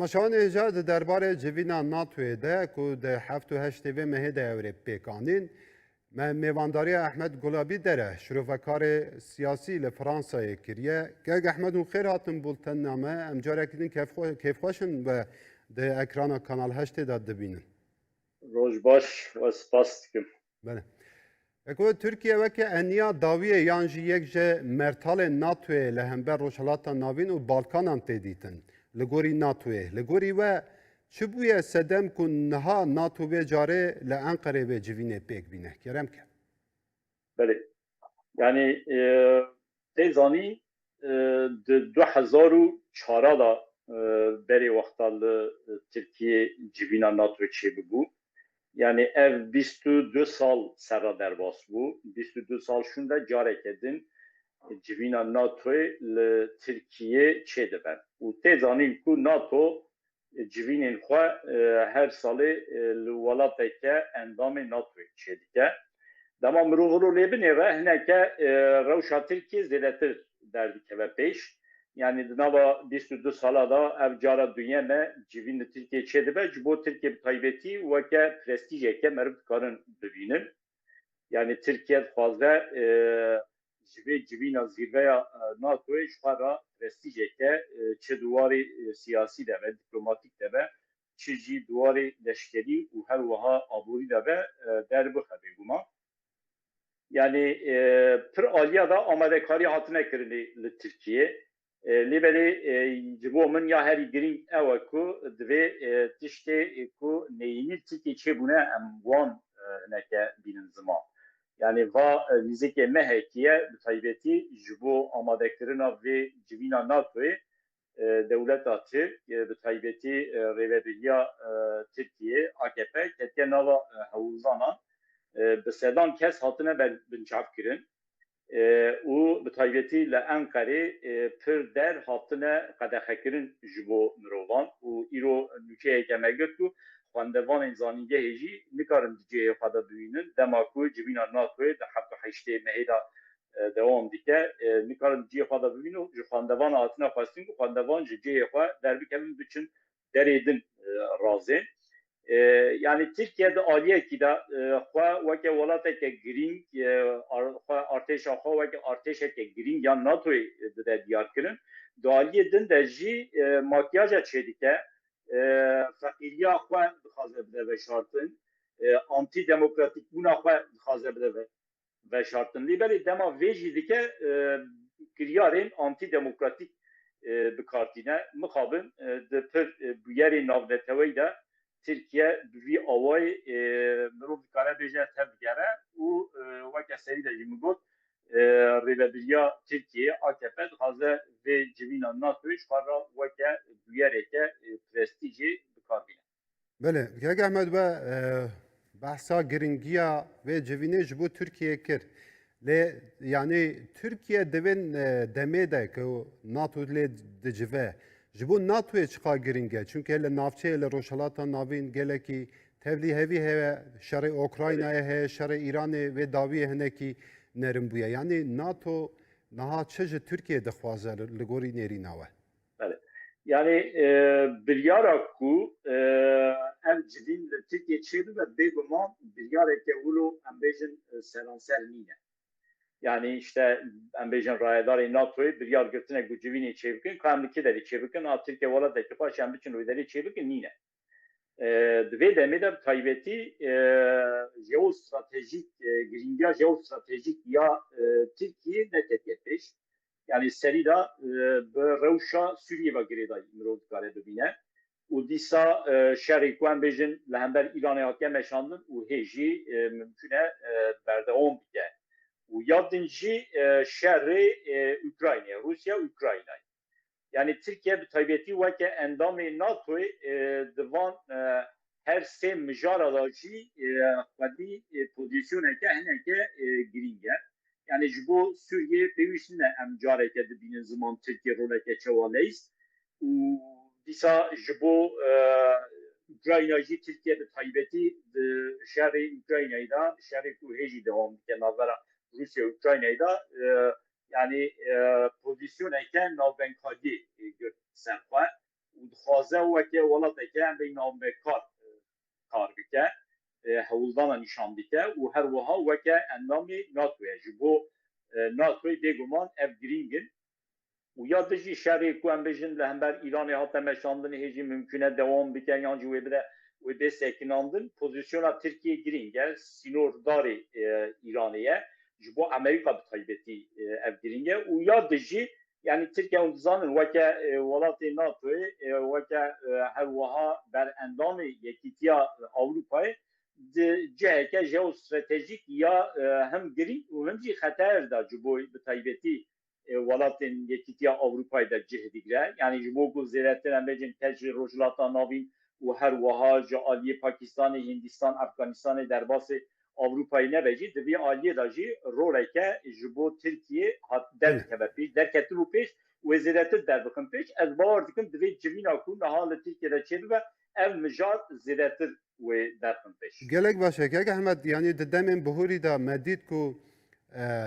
تماشاوان ایجاد درباره جوینا ناتوی ده که ده 7 و مهه ده اوره پیکانین میوانداری احمد گلابی داره شروفکار سیاسی لفرانسا کریه که احمد اون خیر هاتن بولتن نامه امجاره کدین کیف خوشن و ده اکران کانال 8 داد دبینن روز باش و سپاس دکم. بله اکو ترکیه وکه انیا داویه یانجی یک جه مرتال ناتوی لهمبر روشلاتا ناوین و بالکانان تیدیتن لگوری ناتوی لگوری و چه بویه سدم کن نها ناتو به جاره لانقره به جوینه پیک بینه کرم که بله یعنی تیزانی ده 2004 دا بری وقتا ترکیه جوینا ناتو چه بگو yani ev 22 sal sera derbas bû 22 sal şunda carek edin civîna NATO'yê li Tirkiye çê dibe û tê zanîn ku NATO civînên xwe her salê li welateke endamê NATOyê çê dike dema mirov lêbinê ve hineke rewşa Tirkiye zêdetir derdikeve pêş yani di nava 22 sala da ev cara dünya me civîn li Tirkiye çê dibe ji bo Tirkiye bi taybetî weke prestîjeke meriv dikarin bibînin yani Tirkiye dixwaze ji vê civîna zîrveya NATOyê ji xwe re prestîjeke çi duwarê siyasî de be dîplomatîk de be çi jî duwarê leşkerî û her wiha aborî de be derbixe bêguma yani pir aliya da amadekarî hatine kirinê li Tirkiye Libeli cibo min ya herî girîng ew e ku divê tiştê ku neyînî Tirkiye çêbûne em wan neke bînin ziman. Yani va nîzekê me hekiye bi taybetî ji bo amadekirina vê civîna NATOyê dewleta Tirk bi taybetî rêveberiya Tirkiye AKP ketiye nava hewzanan bi sedan kes hatine binçavkirin û bi taybetî li Enqerê pir der hatine qedexekirin ji bo mirovan û îro nûçeyeke me girt û xwendevanên zanîngehê jî nikarin di cihê xwe de bibînin dema ku civîna NATOyê di 7 mehê de dewam dike nikarin cihê xwe de bibînin û ji xwendevana hatine xwestin ku xwendevan ji cihê xwe derbikevin biçin derê din razê yani Türkiye'de aliyekî de xwe weke welateke girîng xwe artêşa xwe weke artêşeke girîng ya NATOyê dide diyarkirin di aliyê din de jî makyaja çê dike feqîriya xwe dixwaze bide veşartin antî demokratîkbûna xwe dixwaze bide veşartin lîberê dema vê jî dike kiryarên antî demokratîk bikartîne mixabin di pir bûyerê navneteweyî de Türkiye bir avay mirov dikare bêje tev digere û weke serî de jî min got rêveberiya Tirkiye AKP dixwaze vê civîna NATOyê ji xwe re weke bûyereke prestîjê bikarbîne. بله که احمد و بحثا گرنگیا و جوینه جبو ترکیه کر لی یعنی ترکیه دوین دمه ده که ناتو لی دجوه جبو ناتوی چقا گرنگه چونکه لی نافچه لی روشلاتا ناوین گله کی تبلی هوی هوا شر اوکراینای هه شر ایران و داوی هنه کی نرم بویا یعنی ناتو نها چه ترکیه دخوازه لگوری نری ناوه yani bilyara ku ev cidîn li Tirkiye çêbû ve bêguman bilyareke wilo em bêjin seranser nîne. Yani işte em bêjin rayedarê NATOyê bilyar girtinek bu civînê çêbikin ka em li kê derê çêbikin a Tirkiye welateke paş em biçin wê derê çêbikin nîne. Di vê demê de bi taybetî jeostratejîk giringiya jeostratejîk ya Tirkiye neketiye pêş. Yani serî da bi rewşa Sûriye ve girêdayî mirov dikare bibîne û dîsa şerê ku em bêjin li hember Îranê hatiye meşandin û hê jî mümkün e berdewam bike û ya din jî şerê Ukraynayê Rusya Ukraynayê yani Tirkiye bi taybetî weke endamê NATOyê divan her sê mijara da jî xwedî pozisyoneke hineke girîng e yani ji bo Sûriye pêwîst ne em careke dibînin ziman Tirkiye roleke çewaleyîst û dîsa ji bo Ukrayna jî Tirkiye bi taybetî di şerê Ukraynayê da şerê ku hê jî dewam dike navbera Rusya Ukraynayê da yani pozisyoneke navbenkadî girt ser xwe و dixwaze weke welateke em bê navbekar kar bike hewldana nîşan bike û her wiha weke endamê NATOye ji bo NATOyê bêguman ev girîngin û ya dijî şerê ku em bijin li hember Îranê hate meşandin hêjî mümkün e dewam bike yan jî wê bide wê bê sekinandin pozisyona Tirkiye girîng e sînordarê Îranê ye ji bo Amerîka bi taybetî ev girîng e û ya dijî yani Tirkiye hûn dizanin weke welatê NATOyê weke her wiha berendamê Yekîtiya Ewropayê di ciheke jeostratejîk ya hem girîng û hem jî xeter da ji bo bi taybetî welatên Yekîtiya Ewropayê de cih digre yani ji bo ku zêdetir em bêjin tel ji rojhilata navîn û her wiha ji aliyê Pakistanê Hindistan Efganistanê derbasê Avrupayê nebecî di vê aliyê de jî roleke ji bo Tirkiye hat derkeve pêş derketin û pêş wê zêdetir derbixin pêş ez bawer dikim di vê civîna ku niha li Tirkiyeyê de çêdibe ev mijar zêdetir wê derxin pêş. Gelek baş e Ahmed yani di demên bihûrî de me dît ku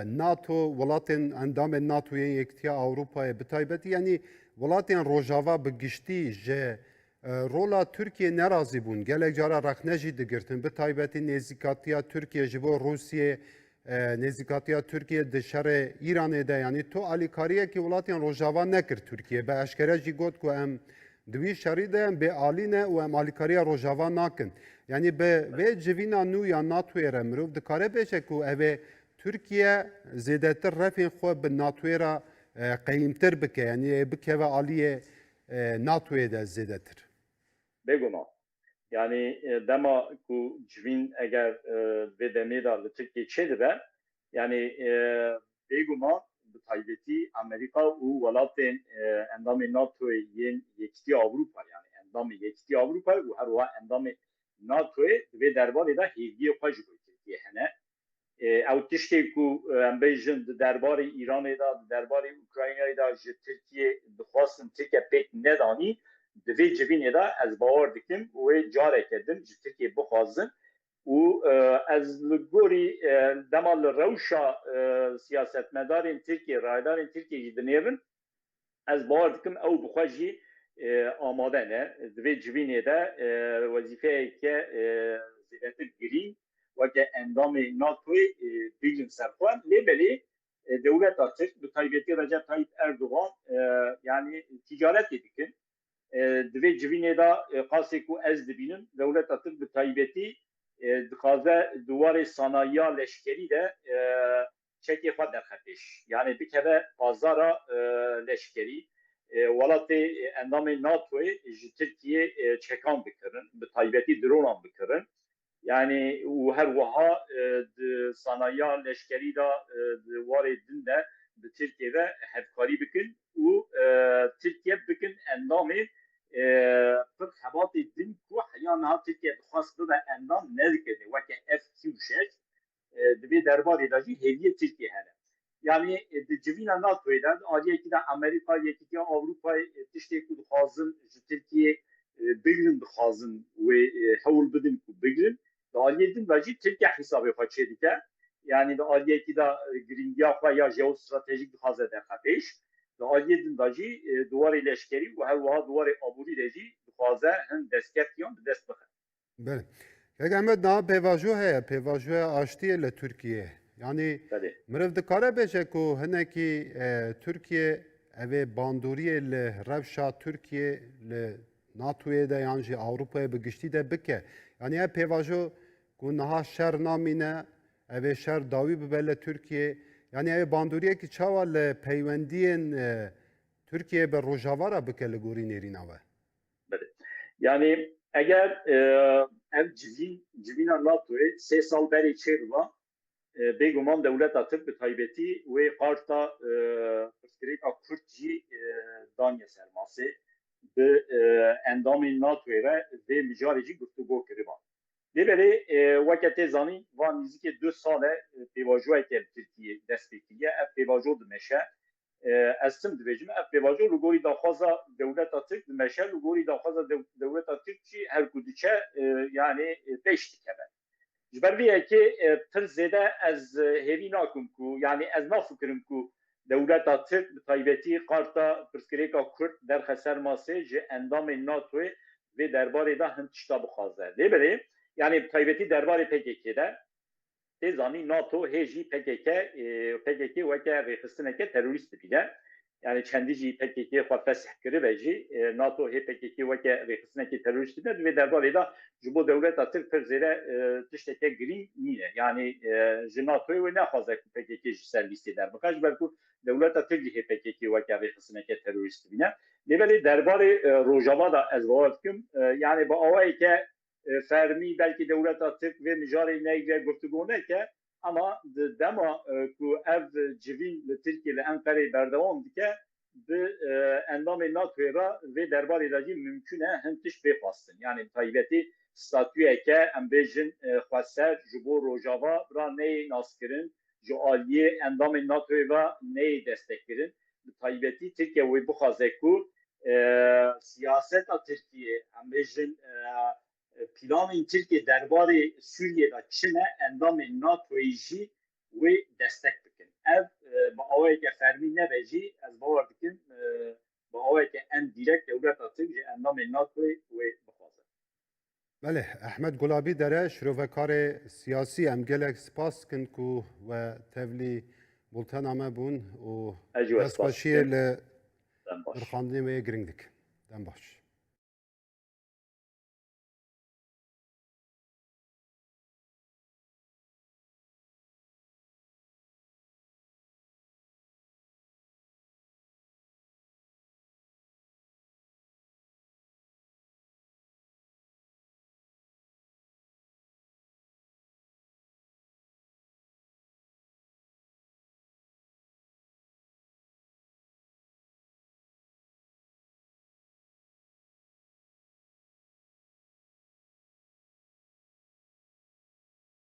NATO welatên endamên NATOyê Yekîtiya Ewropayê bi taybetî yani welatên Rojava bi giştî ji rola Tirkiye nerazî bûn gelek cara rexne jî digirtin bi taybetî nêzîkatiya Tirkiye ji bo Rûsyê nêzîkatiya Tirkiye di şerê Îranê de yani to alîkariyekî welatên Rojava nekir Tirkiye bi eşkere jî got ku em di wî şerî de em bêalî ne û em alîkariya Rojava nakin yani bi vê civîna nû ya NATOyê re mirov dikare bêje ku ev ê Tirkiye zêdetir refên xwe bi NATOyê re qeyîmtir bike yani bikeve aliyê NATOyê de zêdetir. Bêguma yani dema ku civîn eger vê demê de li Tirkiye çêdibe yani bêguma bi taybetî Amerîka û welatên endamê NATOyê yên Yekîtiya Ewropa yani endamê Yekîtiya Ewropa û her wiha endamê NATOyê di vê derbarê de hêviyê xwe ji bo Tirkiye hene ew tiştê ku em bêjin di derbarê Îranê de di derbarê Ukraynayê de ji Tirkiye dixwastin Tirkiye pêk nedanî di vê civînê de ez bawer dikim wê careke din ji Tirkiye bixwazin û ez li gorî dema li rewşa siyasetmedarên Tirkiye rayedarên Tirkiye jî dinêrin ez bawer dikim ew bixwe jî amade ne di vê civînê de wezîfeyeke zêdetir girîng weke endamê NATOyê bîjin serxwe lêbelê dewleta Tirk bi taybetî Recep Tayyip Erdogan yani ticaretê dikin di vê civînê de qasê ku ez dibînim dewleta Tirk bi taybetî dixwaze duwarê sanayiya leşkerî de çekê xwe derxe pêş yani bikeve pazara leşkerî welatê endamê NATOyê ji Tirkiye çekan bikirin bi taybetî dronan bikirin yani û her wiha di sanayiya leşkerî de di warê din de bi Tirkiye ve hevkarî bikin û Tirkiye bikin endamê pir hebatê din ku heya niha Tirkiye dixwast bibe endam nedikirine weke F-36 di vê derbarê de jî hêviyê Tirkiye hene yani di civîna NATOyê de aliyekî de Amerîka Yekîtiya Ewropayê tiştê ku dixwazin ji Tirkiye bigirin dixwazin wê hewl bidin ku bigirin di aliyê din de jî Tirkiye hesabê xwe çê dike yani di aliyekî de girîngiya xwe ya jeostratejîk dixwaze derxe pêş di aliyê din de jî duwarê leşkerî û her wiha duwarê aborî de jî dixwaze hin destkefiyan bi dest bixe. Belê. Ahmed niha pêvajo heye pêvajoya aştiyê li Tirkiye yani mirov dikare bêje ku hinekî Tirkiye ev ê bandoriyê li rewşa Tirkiye li NATOyê de yan jî Ewropayê bi giştî de bike yani ev pêvajo ku niha şer namîne ev ê şer dawî bibe li Tirkiye yani ev bandoriyekî çawa li peywendiyên Tirkiye bi Rojava re bike li gorî nêrîna we. Yani eger ev civîna NATOyê sê sal berê çêdiba bêguman dewleta Tirk bi taybetî wê qarta pirsgirêka Kurd jî daniye ser masê bi endamên NATOyê re vê mijarê jî guftûgo kiriba. Lêbelê weke tê zanîn van nîzîkê 2 sale pêvajoyeke Tirkiye dest pê kiriye ev pêvajo dimeşe ez tim dibêjim ev pêvajo li gorî daxwaza dewleta Tirk dimeşe li gorî daxwaza dewleta Tirk jî her ku diçe yani pêş dikeve. Ji ber vê yekê pir zêde ez hêvî nakim ku yani ez nafikirim ku دولتا ترک به تایبەتی قارتا پرسکرێکا کورد دەرخە سەر ماسێ ji endamên NATOyê vê derbarê de hin tişta bixwaze lêbirê yani bi taybetî derbarê PKK de tê zanî NATO hê jî PKK weke rêxistineke terorîst dibîne yani çendî jî PKK xwe fesih kiribe jî NATO hê PKK weke rêxistinekê terorîst dibîne vê derbarê de ji bo dewleta Tirk pir zêde tişteke girî nîne yani ji NATOyê wê nexwaze ku PKK ji ser lîstê derbike ji ber ku dewleta Tirk jî hê PKK weke rêxistineke terorîst dibîne lêbelê derbarê Rojava da ez bawer dikim yani bi awayeke fermî belkî dewleta Tirk vê mijarê negre guftûgû neke ama di dema ku ev civîn li Tirkiye li Enqereyê berdewam dike bi endamê NATOyê re vê derbarê de jî mümkün e hin tişt pêxwastin yani taybetî statûyeke em bêjin xweser ji bo Rojava bira neyê naskirin ji aliyê endamên NATOyê ve neyê destekkirin bi taybetî Tirkiye wê bixwaze ku siyaseta Tirkiye em bêjin planên Tirkiye derbarê Sûriyê de çi ne endamên NATOyê jî wê destek bikin ev bi awayeke fermî nebe jî ez bawer dikim bi awayeke en dîrekt dewleta Tirk ji endamên NATOyê wê bixwaze. Bele Ehmed Gulabî dere şirovekarê siyasî em gelek spas dikin ku we tevlî bultena me bûn û destxweşiyê li xandinê wê giring dikin. Dem baş.